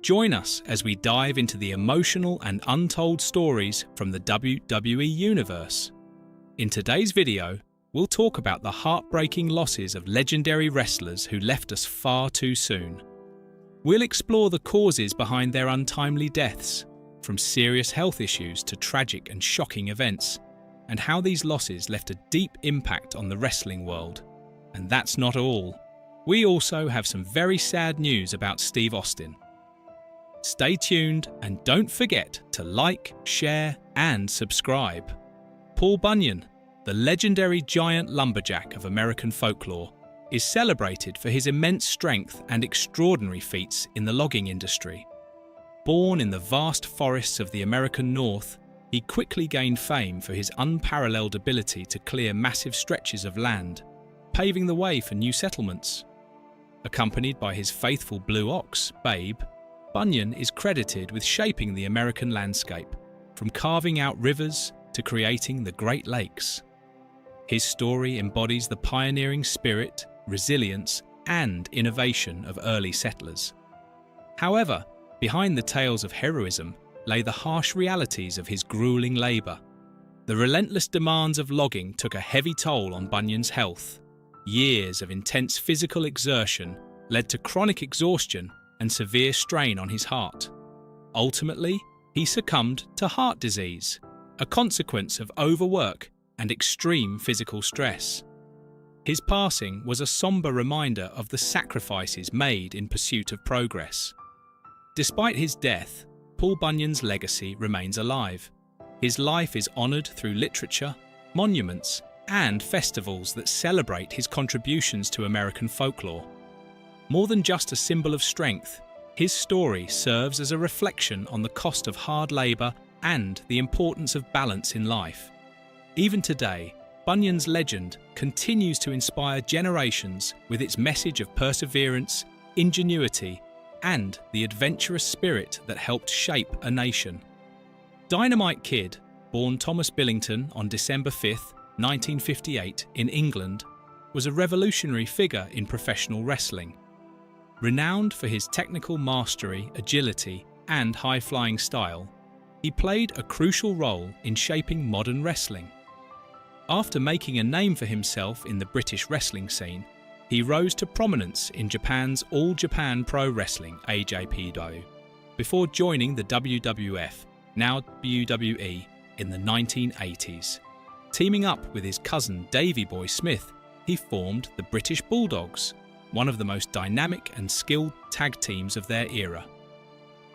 Join us as we dive into the emotional and untold stories from the WWE Universe. In today's video, we'll talk about the heartbreaking losses of legendary wrestlers who left us far too soon. We'll explore the causes behind their untimely deaths, from serious health issues to tragic and shocking events, and how these losses left a deep impact on the wrestling world. And that's not all. We also have some very sad news about Steve Austin. Stay tuned and don't forget to like, share, and subscribe. Paul Bunyan, the legendary giant lumberjack of American folklore, is celebrated for his immense strength and extraordinary feats in the logging industry. Born in the vast forests of the American North, he quickly gained fame for his unparalleled ability to clear massive stretches of land, paving the way for new settlements. Accompanied by his faithful blue ox, Babe, Bunyan is credited with shaping the American landscape, from carving out rivers to creating the Great Lakes. His story embodies the pioneering spirit, resilience, and innovation of early settlers. However, behind the tales of heroism lay the harsh realities of his grueling labour. The relentless demands of logging took a heavy toll on Bunyan's health. Years of intense physical exertion led to chronic exhaustion and severe strain on his heart. Ultimately, he succumbed to heart disease, a consequence of overwork and extreme physical stress. His passing was a somber reminder of the sacrifices made in pursuit of progress. Despite his death, Paul Bunyan's legacy remains alive. His life is honoured through literature, monuments, and festivals that celebrate his contributions to American folklore. More than just a symbol of strength, his story serves as a reflection on the cost of hard labour and the importance of balance in life. Even today, Bunyan's legend continues to inspire generations with its message of perseverance, ingenuity, and the adventurous spirit that helped shape a nation. Dynamite Kid, born Thomas Billington on December 5, 1958, in England, was a revolutionary figure in professional wrestling. Renowned for his technical mastery, agility, and high-flying style, he played a crucial role in shaping modern wrestling. After making a name for himself in the British wrestling scene, he rose to prominence in Japan's All Japan Pro Wrestling (AJPW) before joining the WWF, now WWE, in the 1980s. Teaming up with his cousin Davey Boy Smith, he formed the British Bulldogs, one of the most dynamic and skilled tag teams of their era.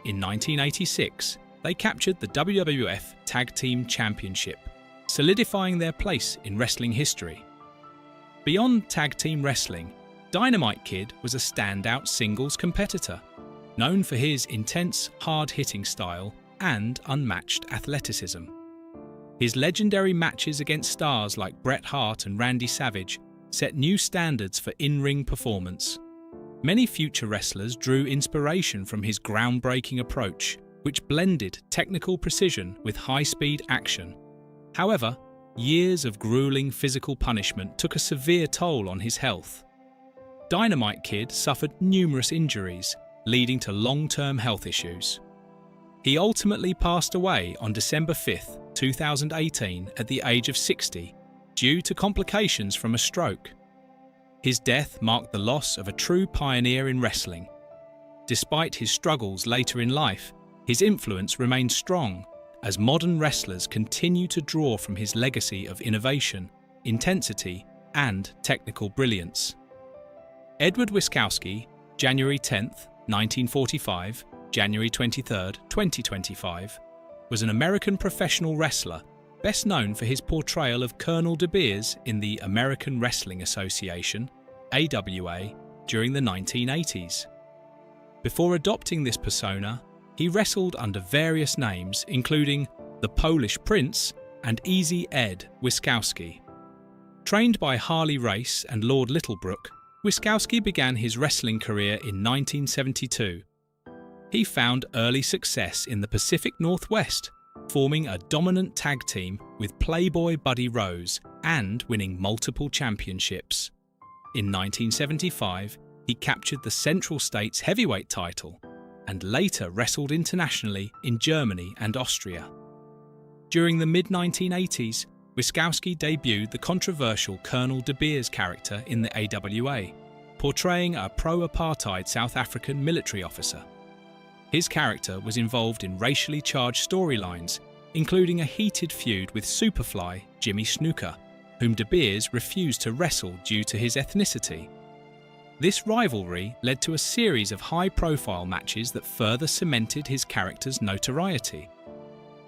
In 1986, they captured the WWF Tag Team Championship, solidifying their place in wrestling history. Beyond tag team wrestling, Dynamite Kid was a standout singles competitor, known for his intense, hard-hitting style and unmatched athleticism. His legendary matches against stars like Bret Hart and Randy Savage set new standards for in-ring performance. Many future wrestlers drew inspiration from his groundbreaking approach, which blended technical precision with high-speed action. However, years of grueling physical punishment took a severe toll on his health. Dynamite Kid suffered numerous injuries, leading to long-term health issues. He ultimately passed away on December 5, 2018, at the age of 60, due to complications from a stroke. His death marked the loss of a true pioneer in wrestling. Despite his struggles later in life, his influence remained strong, as modern wrestlers continue to draw from his legacy of innovation, intensity, and technical brilliance. Edward Wiskowski, January 10, 1945, January 23, 2025, was an American professional wrestler, best known for his portrayal of Colonel Debeers in the American Wrestling Association, AWA, during the 1980s. Before adopting this persona, he wrestled under various names, including the Polish Prince and Easy Ed Wiskowski. Trained by Harley Race and Lord Littlebrook, Wiskowski began his wrestling career in 1972. He found early success in the Pacific Northwest, forming a dominant tag team with Playboy Buddy Rose and winning multiple championships. In 1975, he captured the Central States heavyweight title, and later wrestled internationally in Germany and Austria. During the mid-1980s, Wiskowski debuted the controversial Colonel Debeers character in the AWA, portraying a pro-apartheid South African military officer. His character was involved in racially charged storylines, including a heated feud with Superfly Jimmy Snuka, whom Debeers refused to wrestle due to his ethnicity. This rivalry led to a series of high-profile matches that further cemented his character's notoriety.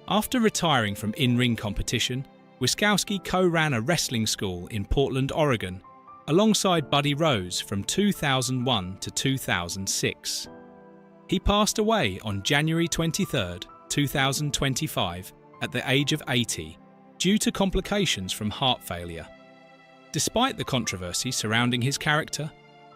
After retiring from in-ring competition, Wiskowski co-ran a wrestling school in Portland, Oregon, alongside Buddy Rose from 2001 to 2006. He passed away on January 23, 2025, at the age of 80, due to complications from heart failure. Despite the controversy surrounding his character,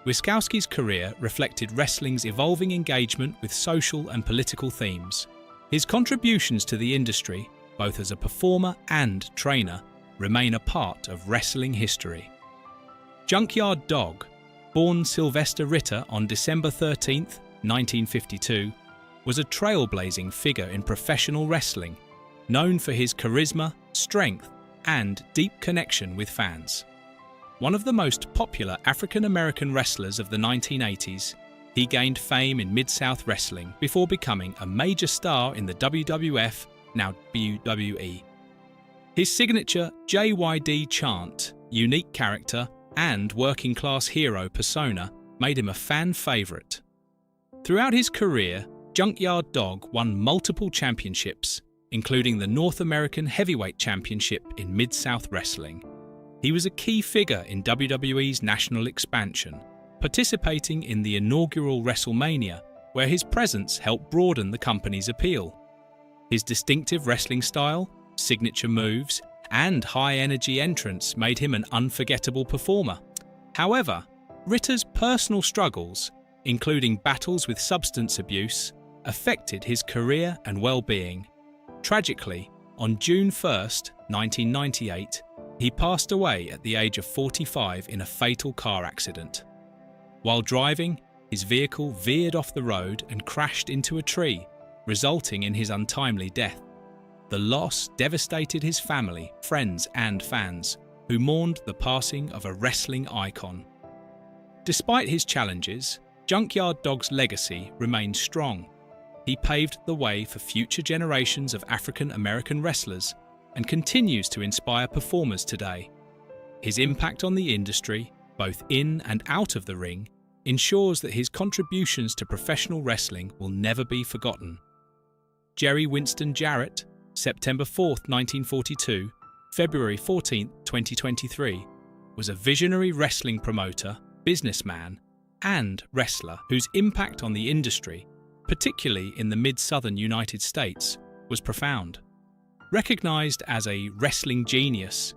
Wiskowski's career reflected wrestling's evolving engagement with social and political themes. His contributions to the industry, both as a performer and trainer, remain a part of wrestling history. Junkyard Dog, born Sylvester Ritter on December 13, 1952, was a trailblazing figure in professional wrestling, known for his charisma, strength, and deep connection with fans. One of the most popular African-American wrestlers of the 1980s, he gained fame in Mid-South Wrestling before becoming a major star in the WWF, now WWE. His signature JYD chant, unique character, and working-class hero persona made him a fan favorite. Throughout his career, Junkyard Dog won multiple championships, including the North American Heavyweight Championship in Mid-South Wrestling. He was a key figure in WWE's national expansion, participating in the inaugural WrestleMania, where his presence helped broaden the company's appeal. His distinctive wrestling style, signature moves, and high-energy entrance made him an unforgettable performer. However, Ritter's personal struggles, including battles with substance abuse, affected his career and well-being. Tragically, on June 1, 1998, he passed away at the age of 45 in a fatal car accident. While driving, his vehicle veered off the road and crashed into a tree, resulting in his untimely death. The loss devastated his family, friends, and fans, who mourned the passing of a wrestling icon. Despite his challenges, Junkyard Dog's legacy remains strong. He paved the way for future generations of African American wrestlers and continues to inspire performers today. His impact on the industry, both in and out of the ring, ensures that his contributions to professional wrestling will never be forgotten. Jerry Winston Jarrett, September 4, 1942, February 14, 2023, was a visionary wrestling promoter, businessman, and wrestler whose impact on the industry, particularly in the mid-southern United States, was profound. Recognized as a wrestling genius,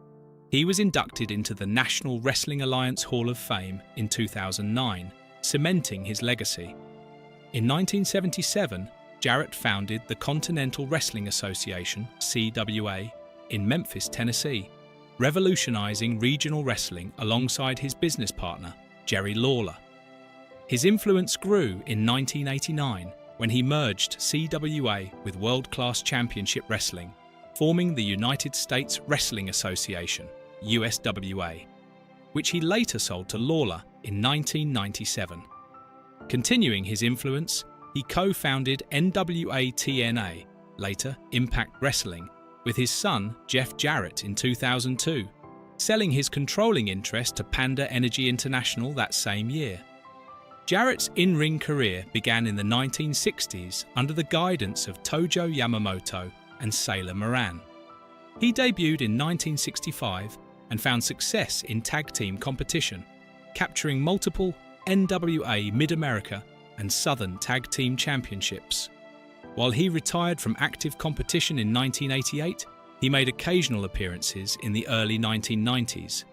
he was inducted into the National Wrestling Alliance Hall of Fame in 2009, cementing his legacy. In 1977, Jarrett founded the Continental Wrestling Association, CWA, in Memphis, Tennessee, revolutionizing regional wrestling alongside his business partner, Jerry Lawler. His influence grew in 1989 when he merged CWA with World Class Championship Wrestling, forming the United States Wrestling Association, USWA, which he later sold to Lawler in 1997. Continuing his influence, he co-founded NWA-TNA, later Impact Wrestling, with his son Jeff Jarrett in 2002, selling his controlling interest to Panda Energy International that same year. Jarrett's in-ring career began in the 1960s under the guidance of Tojo Yamamoto and Sailor Moran. He debuted in 1965 and found success in tag team competition, capturing multiple NWA Mid-America and Southern Tag Team Championships. While he retired from active competition in 1988, he made occasional appearances in the early 1990s.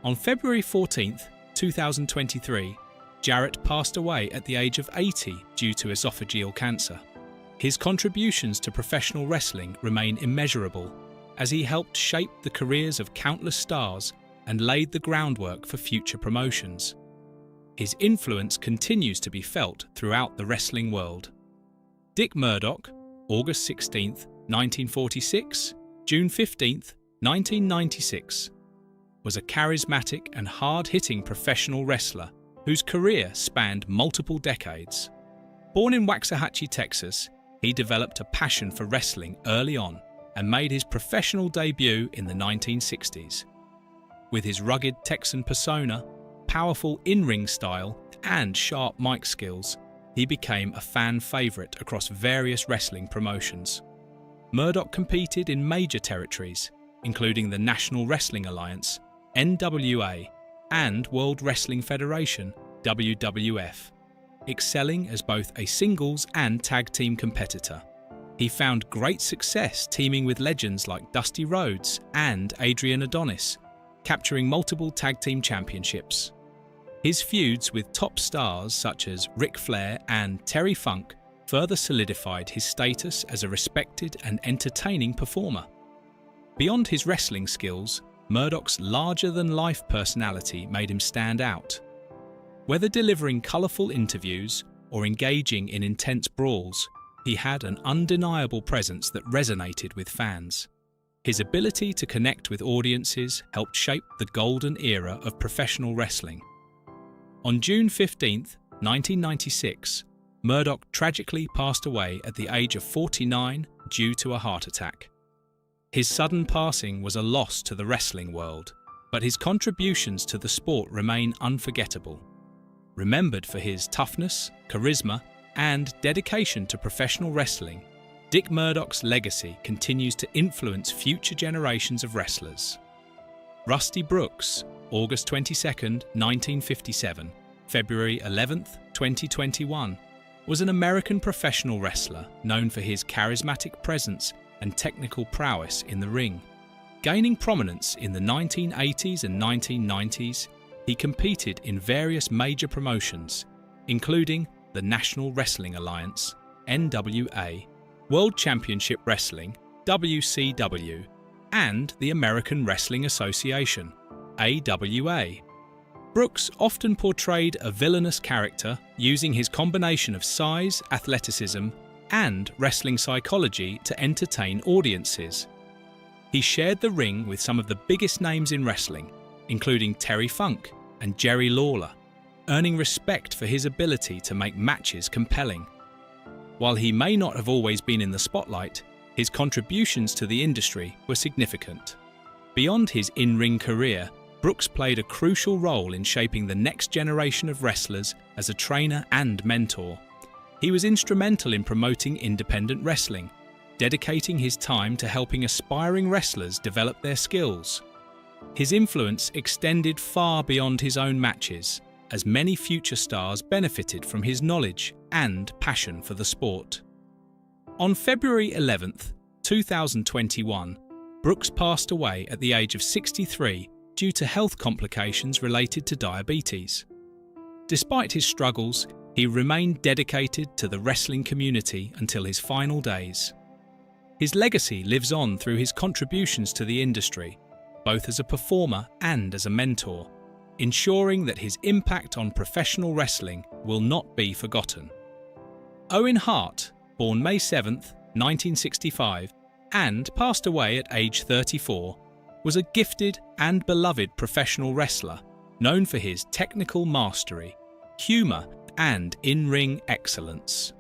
On February 14, 2023, Jarrett passed away at the age of 80 due to esophageal cancer. His contributions to professional wrestling remain immeasurable, as he helped shape the careers of countless stars and laid the groundwork for future promotions. his influence continues to be felt throughout the wrestling world. Dick Murdoch, August 16, 1946, June 15, 1996, was a charismatic and hard-hitting professional wrestler whose career spanned multiple decades. Born in Waxahachie, Texas, he developed a passion for wrestling early on and made his professional debut in the 1960s. With his rugged Texan persona, powerful in-ring style, and sharp mic skills, he became a fan favorite across various wrestling promotions. Murdoch competed in major territories, including the National Wrestling Alliance, NWA, and World Wrestling Federation, WWF, excelling as both a singles and tag team competitor. He found great success teaming with legends like Dusty Rhodes and Adrian Adonis, capturing multiple tag team championships. His feuds with top stars such as Ric Flair and Terry Funk further solidified his status as a respected and entertaining performer. Beyond his wrestling skills, Murdoch's larger-than-life personality made him stand out. Whether delivering colourful interviews or engaging in intense brawls, he had an undeniable presence that resonated with fans. His ability to connect with audiences helped shape the golden era of professional wrestling. On June 15, 1996, Murdoch tragically passed away at the age of 49 due to a heart attack. His sudden passing was a loss to the wrestling world, but his contributions to the sport remain unforgettable. Remembered for his toughness, charisma, and dedication to professional wrestling, Dick Murdoch's legacy continues to influence future generations of wrestlers. Rusty Brooks, August 22, 1957, February 11, 2021, was an American professional wrestler known for his charismatic presence and technical prowess in the ring. Gaining prominence in the 1980s and 1990s, he competed in various major promotions, including the National Wrestling Alliance, NWA, World Championship Wrestling, WCW, and the American Wrestling Association, AWA. Brooks often portrayed a villainous character using his combination of size, athleticism, and wrestling psychology to entertain audiences. He shared the ring with some of the biggest names in wrestling, including Terry Funk and Jerry Lawler, earning respect for his ability to make matches compelling. While he may not have always been in the spotlight, his contributions to the industry were significant. Beyond his in-ring career, Brooks played a crucial role in shaping the next generation of wrestlers as a trainer and mentor. He was instrumental in promoting independent wrestling, dedicating his time to helping aspiring wrestlers develop their skills. His influence extended far beyond his own matches, as many future stars benefited from his knowledge and passion for the sport. On February 11, 2021, Brooks passed away at the age of 63 due to health complications related to diabetes. Despite his struggles, he remained dedicated to the wrestling community until his final days. His legacy lives on through his contributions to the industry, both as a performer and as a mentor, ensuring that his impact on professional wrestling will not be forgotten. Owen Hart, born May 7, 1965, and passed away at age 34, was a gifted and beloved professional wrestler known for his technical mastery, humour, and in-ring excellence.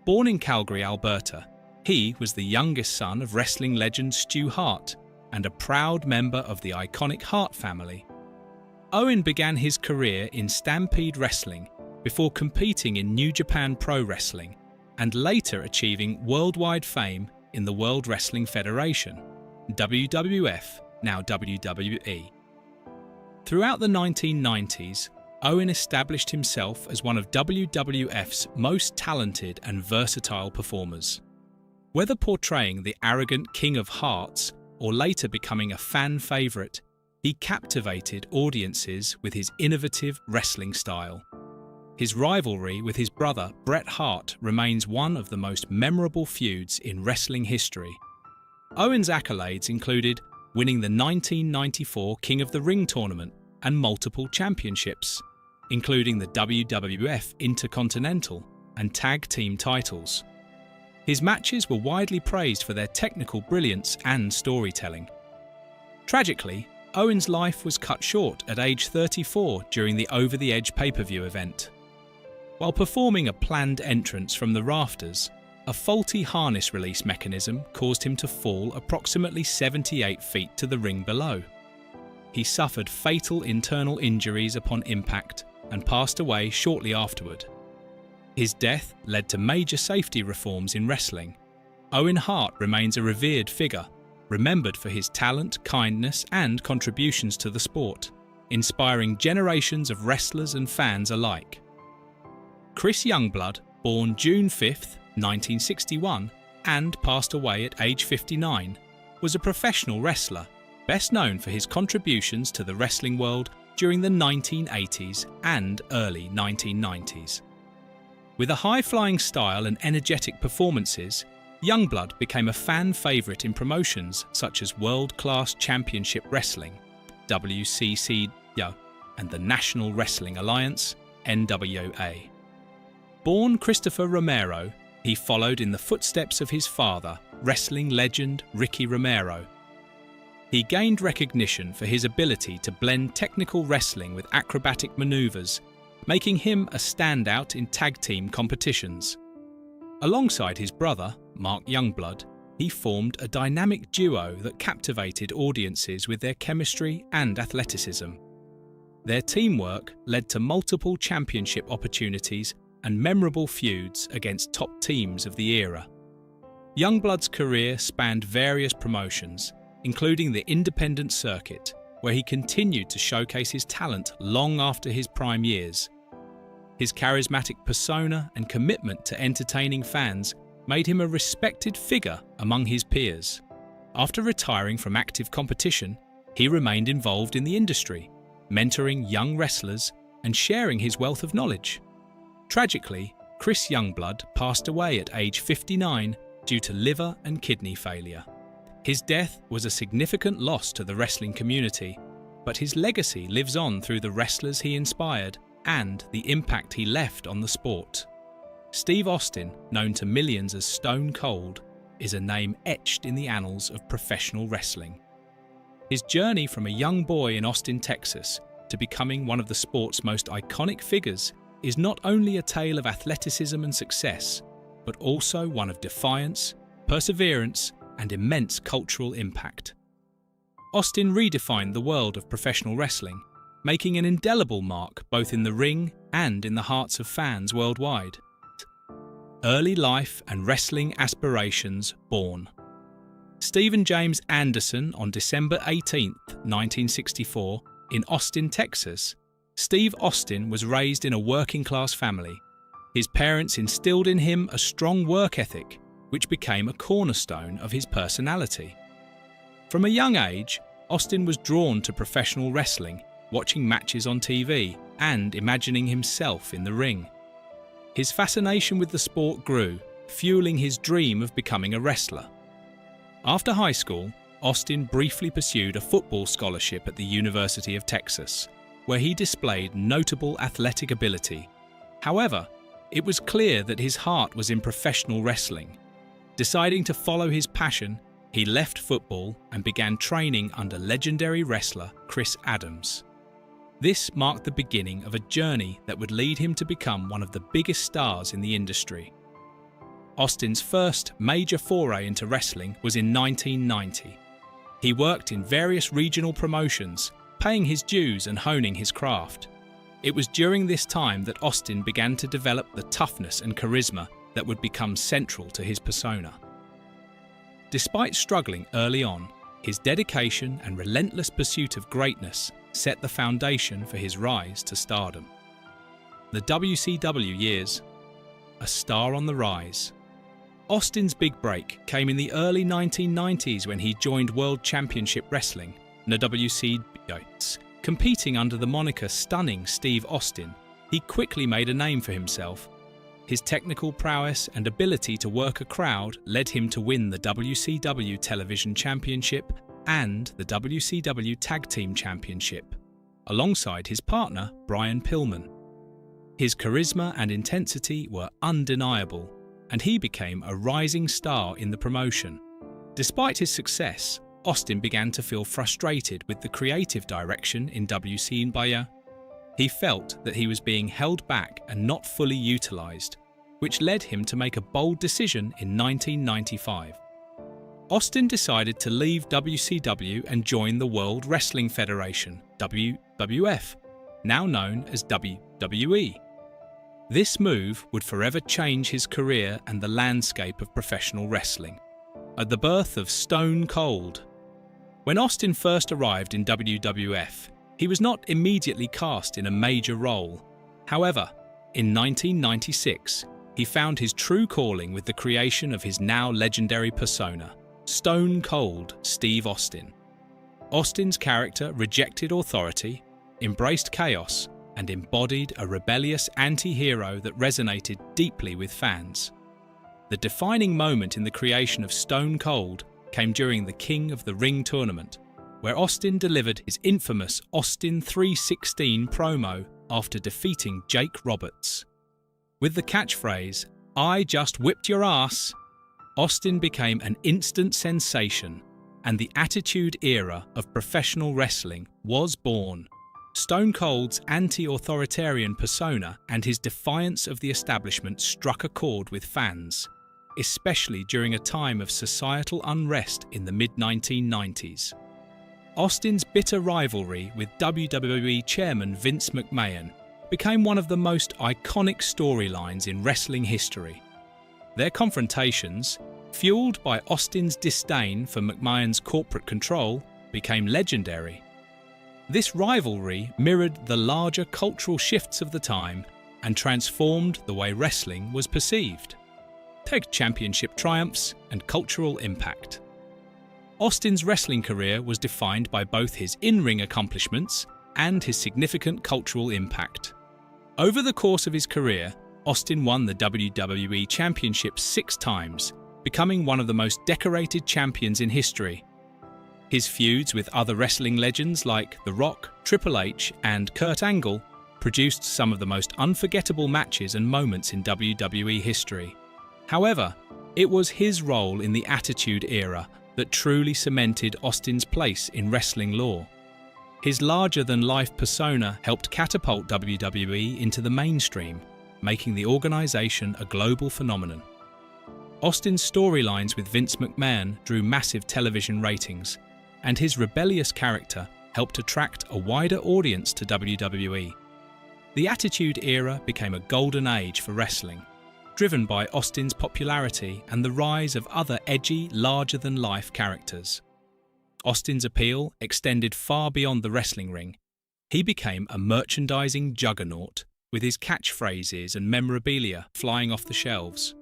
Born in Calgary, Alberta, he was the youngest son of wrestling legend Stu Hart and a proud member of the iconic Hart family. Owen began his career in Stampede Wrestling before competing in New Japan Pro Wrestling and later achieving worldwide fame in the World Wrestling Federation, WWF, now WWE. Throughout the 1990s, Owen established himself as one of WWF's most talented and versatile performers. Whether portraying the arrogant King of Hearts or later becoming a fan favourite, he captivated audiences with his innovative wrestling style. His rivalry with his brother Bret Hart remains one of the most memorable feuds in wrestling history. Owen's accolades included winning the 1994 King of the Ring tournament and multiple championships, including the WWF Intercontinental and Tag Team titles. His matches were widely praised for their technical brilliance and storytelling. Tragically, Owen's life was cut short at age 34 during the Over the Edge pay-per-view event. While performing a planned entrance from the rafters, a faulty harness release mechanism caused him to fall approximately 78 feet to the ring below. He suffered fatal internal injuries upon impact and passed away shortly afterward. His death led to major safety reforms in wrestling. Owen Hart remains a revered figure, remembered for his talent, kindness, and contributions to the sport, inspiring generations of wrestlers and fans alike. Chris Youngblood, born June 5, 1961, and passed away at age 59, was a professional wrestler, best known for his contributions to the wrestling world during the 1980s and early 1990s. With a high-flying style and energetic performances, Youngblood became a fan favourite in promotions such as World Class Championship Wrestling, WCCW, and the National Wrestling Alliance, NWA. Born Christopher Romero, he followed in the footsteps of his father, wrestling legend Ricky Romero. He gained recognition for his ability to blend technical wrestling with acrobatic maneuvers, making him a standout in tag team competitions. Alongside his brother, Mark Youngblood, he formed a dynamic duo that captivated audiences with their chemistry and athleticism. Their teamwork led to multiple championship opportunities and memorable feuds against top teams of the era. Youngblood's career spanned various promotions, including the independent circuit, where he continued to showcase his talent long after his prime years. His charismatic persona and commitment to entertaining fans made him a respected figure among his peers. After retiring from active competition, he remained involved in the industry, mentoring young wrestlers and sharing his wealth of knowledge. Tragically, Chris Youngblood passed away at age 59 due to liver and kidney failure. His death was a significant loss to the wrestling community, but his legacy lives on through the wrestlers he inspired and the impact he left on the sport. Steve Austin, known to millions as Stone Cold, is a name etched in the annals of professional wrestling. His journey from a young boy in Austin, Texas, to becoming one of the sport's most iconic figures is not only a tale of athleticism and success, but also one of defiance, perseverance, and immense cultural impact. Austin redefined the world of professional wrestling, making an indelible mark both in the ring and in the hearts of fans worldwide. Early life and wrestling aspirations born. Stephen James Anderson on December 18, 1964, in Austin, Texas. Steve Austin was raised in a working-class family. His parents instilled in him a strong work ethic, which became a cornerstone of his personality. From a young age, Austin was drawn to professional wrestling, watching matches on TV and imagining himself in the ring. His fascination with the sport grew, fueling his dream of becoming a wrestler. After high school, Austin briefly pursued a football scholarship at the University of Texas, where he displayed notable athletic ability. However, it was clear that his heart was in professional wrestling. Deciding to follow his passion, he left football and began training under legendary wrestler Chris Adams. This marked the beginning of a journey that would lead him to become one of the biggest stars in the industry. Austin's first major foray into wrestling was in 1990. He worked in various regional promotions, paying his dues and honing his craft. It was during this time that Austin began to develop the toughness and charisma that would become central to his persona. Despite struggling early on, his dedication and relentless pursuit of greatness set the foundation for his rise to stardom. The WCW years. A star on the rise. Austin's big break came in the early 1990s when he joined World Championship Wrestling, WCW. Competing under the moniker Stunning Steve Austin, he quickly made a name for himself. His technical prowess and ability to work a crowd led him to win the WCW Television Championship and the WCW Tag Team Championship, alongside his partner Brian Pillman. His charisma and intensity were undeniable, and he became a rising star in the promotion. Despite his success, Austin began to feel frustrated with the creative direction in WCW. He felt that he was being held back and not fully utilized, which led him to make a bold decision in 1995. Austin decided to leave WCW and join the World Wrestling Federation, WWF, now known as WWE. This move would forever change his career and the landscape of professional wrestling. At the birth of Stone Cold. When Austin first arrived in WWF, he was not immediately cast in a major role. However, in 1996, he found his true calling with the creation of his now legendary persona, Stone Cold Steve Austin. Austin's character rejected authority, embraced chaos, and embodied a rebellious anti-hero that resonated deeply with fans. The defining moment in the creation of Stone Cold came during the King of the Ring tournament, where Austin delivered his infamous Austin 316 promo after defeating Jake Roberts. With the catchphrase, "I just whipped your ass," Austin became an instant sensation, and the Attitude Era of professional wrestling was born. Stone Cold's anti-authoritarian persona and his defiance of the establishment struck a chord with fans, especially during a time of societal unrest in the mid-1990s. Austin's bitter rivalry with WWE chairman Vince McMahon became one of the most iconic storylines in wrestling history. Their confrontations, fueled by Austin's disdain for McMahon's corporate control, became legendary. This rivalry mirrored the larger cultural shifts of the time and transformed the way wrestling was perceived. Take championship triumphs and cultural impact. Austin's wrestling career was defined by both his in-ring accomplishments and his significant cultural impact. Over the course of his career, Austin won the WWE Championship 6 times, becoming one of the most decorated champions in history. His feuds with other wrestling legends like The Rock, Triple H, and Kurt Angle produced some of the most unforgettable matches and moments in WWE history. However, it was his role in the Attitude Era that truly cemented Austin's place in wrestling lore. His larger-than-life persona helped catapult WWE into the mainstream, making the organization a global phenomenon. Austin's storylines with Vince McMahon drew massive television ratings, and his rebellious character helped attract a wider audience to WWE. The Attitude Era became a golden age for wrestling, driven by Austin's popularity and the rise of other edgy, larger-than-life characters. Austin's appeal extended far beyond the wrestling ring. He became a merchandising juggernaut, with his catchphrases and memorabilia flying off the shelves.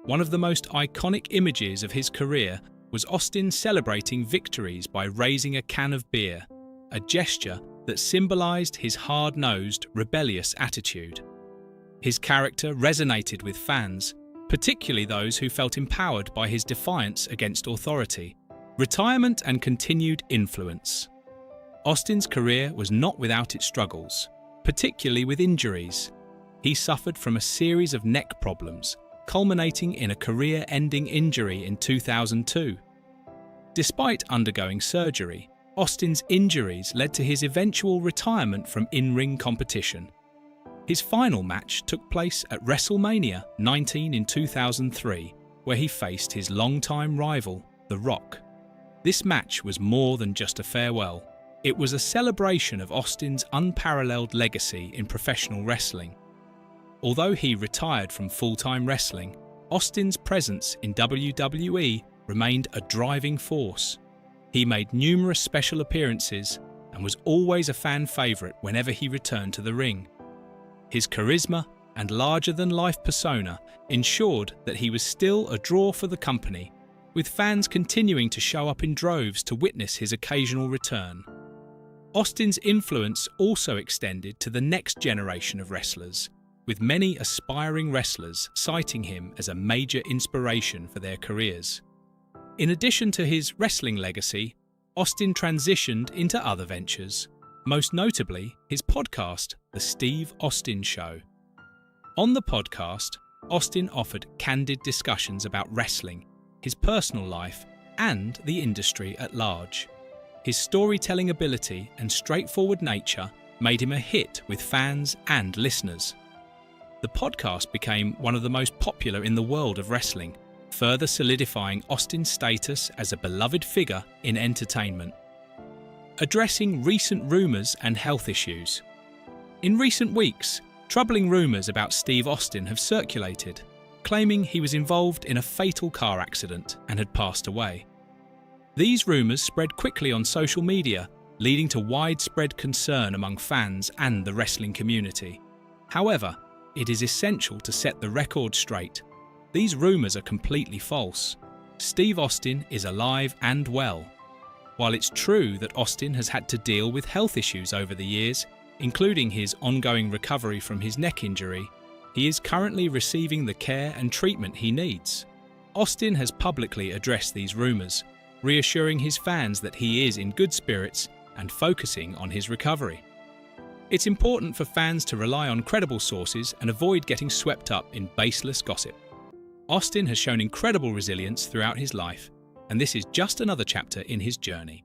One of the most iconic images of his career was Austin celebrating victories by raising a can of beer, a gesture that symbolized his hard-nosed, rebellious attitude. His character resonated with fans, particularly those who felt empowered by his defiance against authority, retirement and continued influence. Austin's career was not without its struggles, particularly with injuries. He suffered from a series of neck problems, culminating in a career-ending injury in 2002. Despite undergoing surgery, Austin's injuries led to his eventual retirement from in-ring competition. His final match took place at WrestleMania 19 in 2003, where he faced his longtime rival, The Rock. This match was more than just a farewell. It was a celebration of Austin's unparalleled legacy in professional wrestling. Although he retired from full-time wrestling, Austin's presence in WWE remained a driving force. He made numerous special appearances and was always a fan favorite whenever he returned to the ring. His charisma and larger-than-life persona ensured that he was still a draw for the company, with fans continuing to show up in droves to witness his occasional return. Austin's influence also extended to the next generation of wrestlers, with many aspiring wrestlers citing him as a major inspiration for their careers. In addition to his wrestling legacy, Austin transitioned into other ventures, most notably his podcast, The Steve Austin Show, On the podcast, Austin offered candid discussions about wrestling, his personal life, and the industry at large. His storytelling ability and straightforward nature made him a hit with fans and listeners. The podcast became one of the most popular in the world of wrestling, further solidifying Austin's status as a beloved figure in entertainment. Addressing recent rumours and health issues. In recent weeks, troubling rumours about Steve Austin have circulated, claiming he was involved in a fatal car accident and had passed away. These rumours spread quickly on social media, leading to widespread concern among fans and the wrestling community. However, it is essential to set the record straight. These rumours are completely false. Steve Austin is alive and well. While it's true that Austin has had to deal with health issues over the years, including his ongoing recovery from his neck injury, he is currently receiving the care and treatment he needs. Austin has publicly addressed these rumours, reassuring his fans that he is in good spirits and focusing on his recovery. It's important for fans to rely on credible sources and avoid getting swept up in baseless gossip. Austin has shown incredible resilience throughout his life, and this is just another chapter in his journey.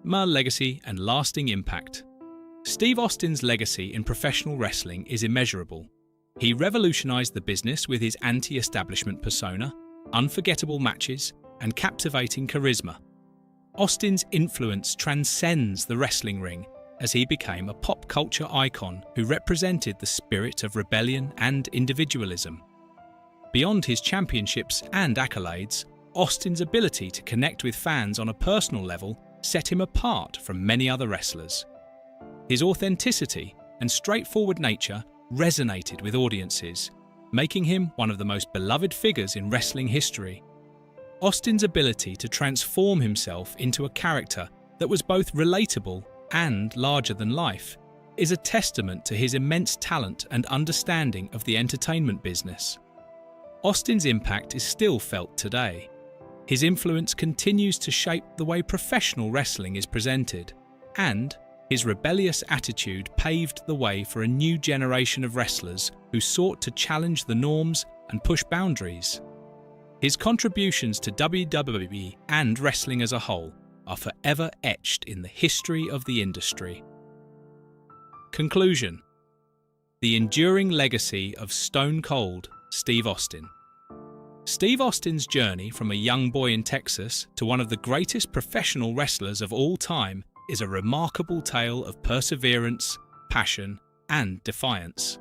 Legacy and lasting impact. Steve Austin's legacy in professional wrestling is immeasurable. He revolutionized the business with his anti-establishment persona, unforgettable matches, and captivating charisma. Austin's influence transcends the wrestling ring as he became a pop culture icon who represented the spirit of rebellion and individualism. Beyond his championships and accolades, Austin's ability to connect with fans on a personal level set him apart from many other wrestlers. His authenticity and straightforward nature resonated with audiences, making him one of the most beloved figures in wrestling history. Austin's ability to transform himself into a character that was both relatable and larger than life is a testament to his immense talent and understanding of the entertainment business. Austin's impact is still felt today. His influence continues to shape the way professional wrestling is presented, and his rebellious attitude paved the way for a new generation of wrestlers who sought to challenge the norms and push boundaries. His contributions to WWE and wrestling as a whole are forever etched in the history of the industry. Conclusion. The enduring legacy of Stone Cold Steve Austin. Steve Austin's journey from a young boy in Texas to one of the greatest professional wrestlers of all time is a remarkable tale of perseverance, passion, and defiance.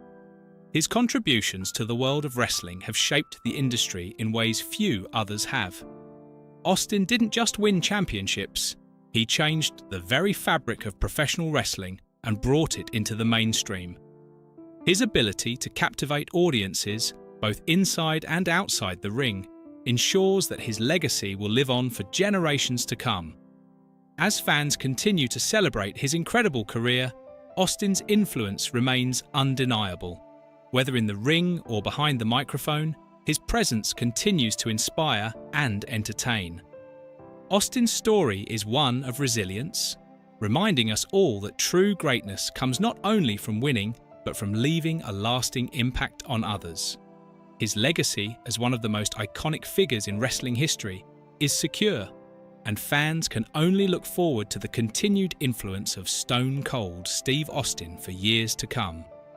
His contributions to the world of wrestling have shaped the industry in ways few others have. Austin didn't just win championships, he changed the very fabric of professional wrestling and brought it into the mainstream. His ability to captivate audiences, both inside and outside the ring, ensures that his legacy will live on for generations to come. As fans continue to celebrate his incredible career, Austin's influence remains undeniable. Whether in the ring or behind the microphone, his presence continues to inspire and entertain. Austin's story is one of resilience, reminding us all that true greatness comes not only from winning, but from leaving a lasting impact on others. His legacy as one of the most iconic figures in wrestling history is secure, and fans can only look forward to the continued influence of Stone Cold Steve Austin for years to come.